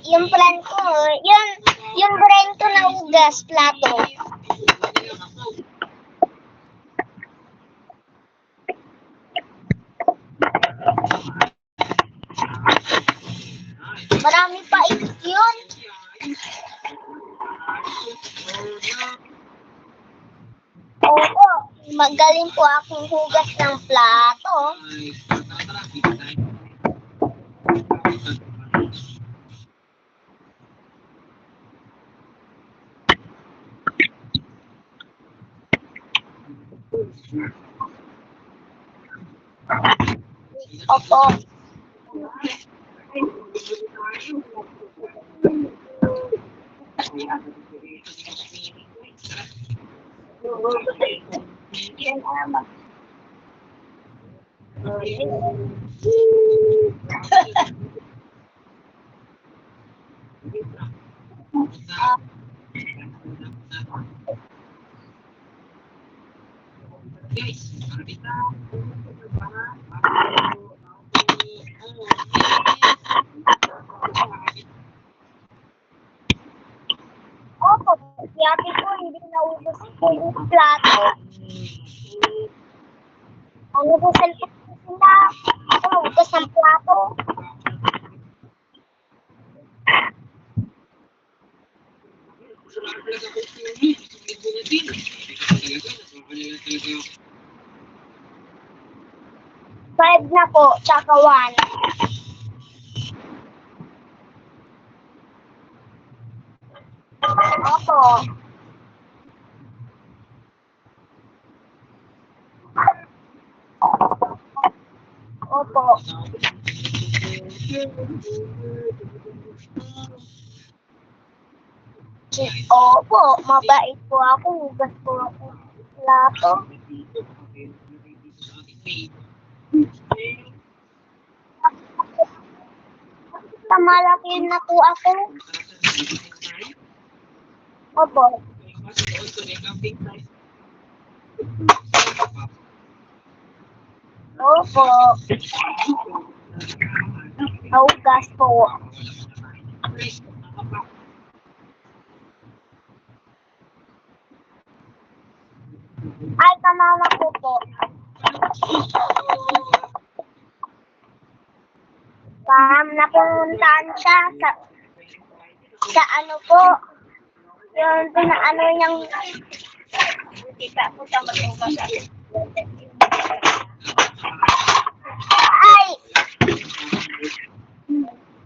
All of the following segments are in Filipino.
yung plan ko, yung brain ko na ugas, plato. Marami pa yun. Oo, magaling po akong hugas ng plato. Opo. Opo, si ate ko hindi naubos yung plato. Ano po cellphone sila? Ako naubos ng plato. Five na po, tsaka 1. Opo. Opo. Opo, mabait po ako. Hugas po ako plato. Malaki na po ako. Opo. Opo. Hugas po. Ay, kamama ko po. Napuntahan siya sa ano po. Yung ano niyang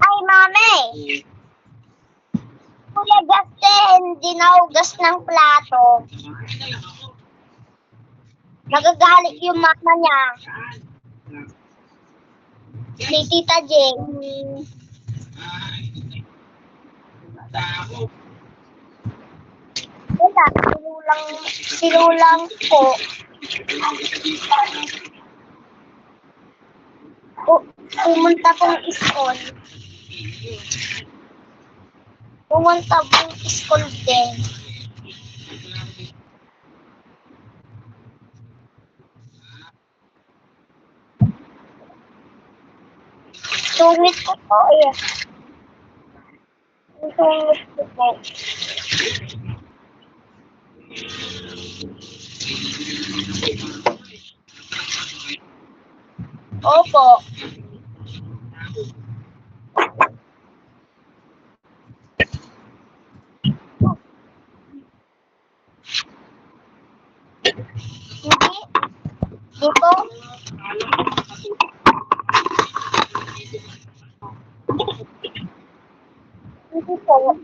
Ay, mami. Kuya Justin, hindi nahugas ng plato. Nagagalit yung mama niya. Si Tita Jane. Wala, sinulang po. Pumunta pong school. Pumunta pong school din. Sungit ko po eh. Sungit ko po. Opo. Dito? Dito po.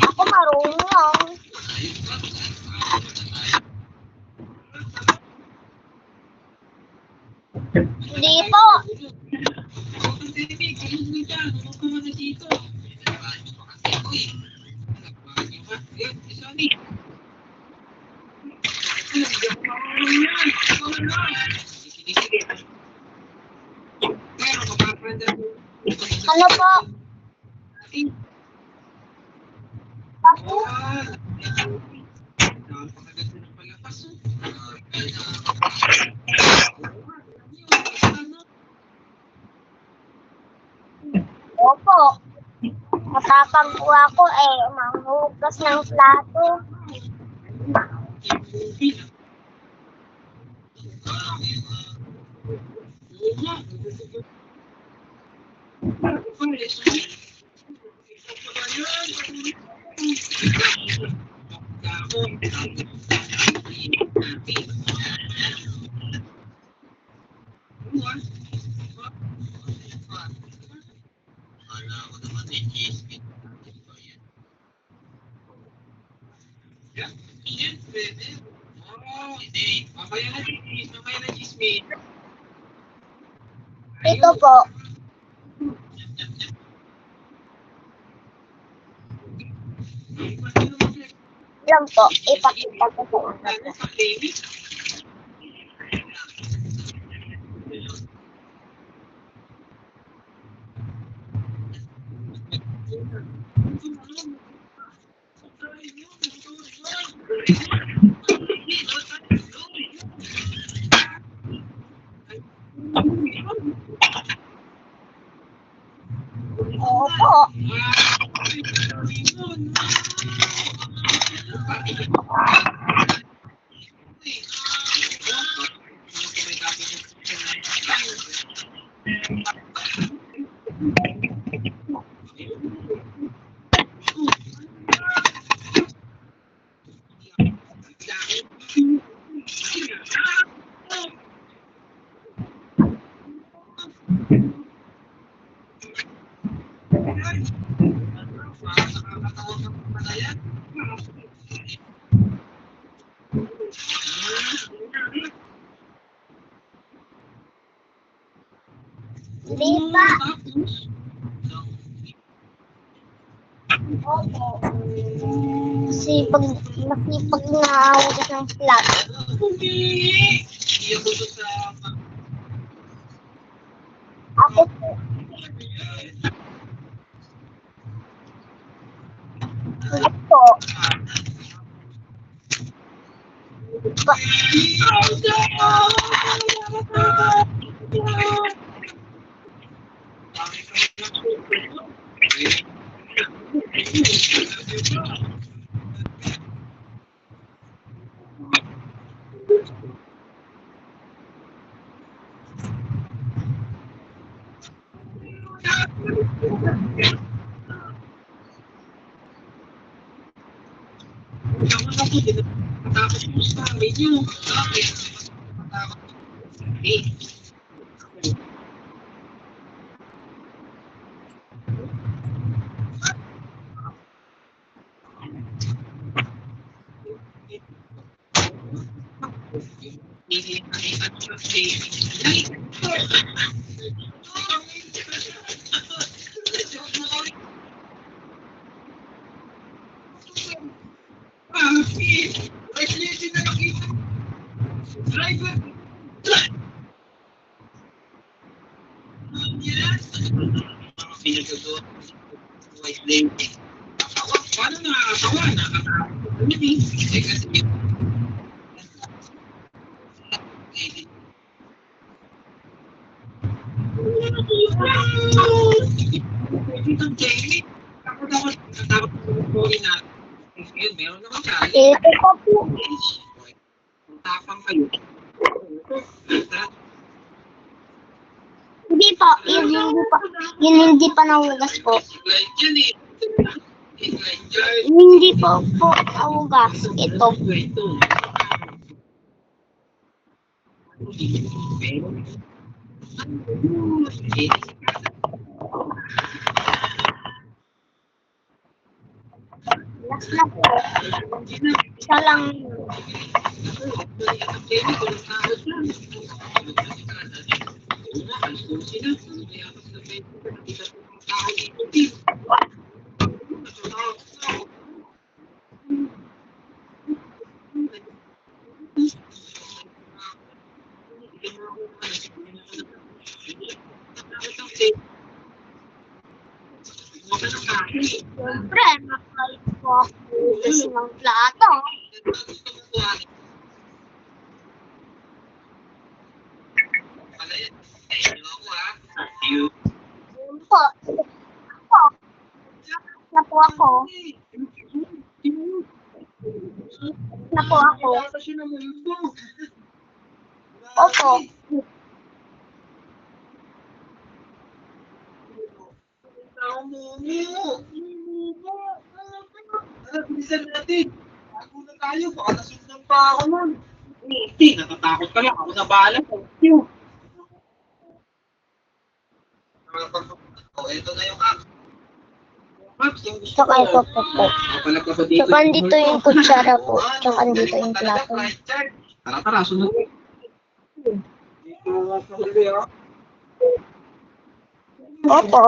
Ako marunong. Hindi po. Ano po? Opo. Matapang po ako manghugas ng plato. Ito po. Lang po, ipakita ko po. Opo. Di ba? Opo. Masipag na hugas ng plato. Ako po. Ito. Ito pa po. Hindi po, yun hindi pa nahugas po. Hindi po nahugas. Ito. Last na po. Isa lang. Siyempre, nakalit po ako hugas ng plato. Yun po. Po. Na po ako. Na po ako. Opo. Bilisan natin. Bago na tayo, baka nasundan pa ako nun. Hindi, natatakot ka lang. Ako na bahala. Ito na yung app. Maps, yung gusto Tsaka ito po po. Pala pa dito. Tsaka dito yung kutsara po. Tsaka dito yung plato. Tara, tara, sunod. Dito nga sa huli, ah. Opo.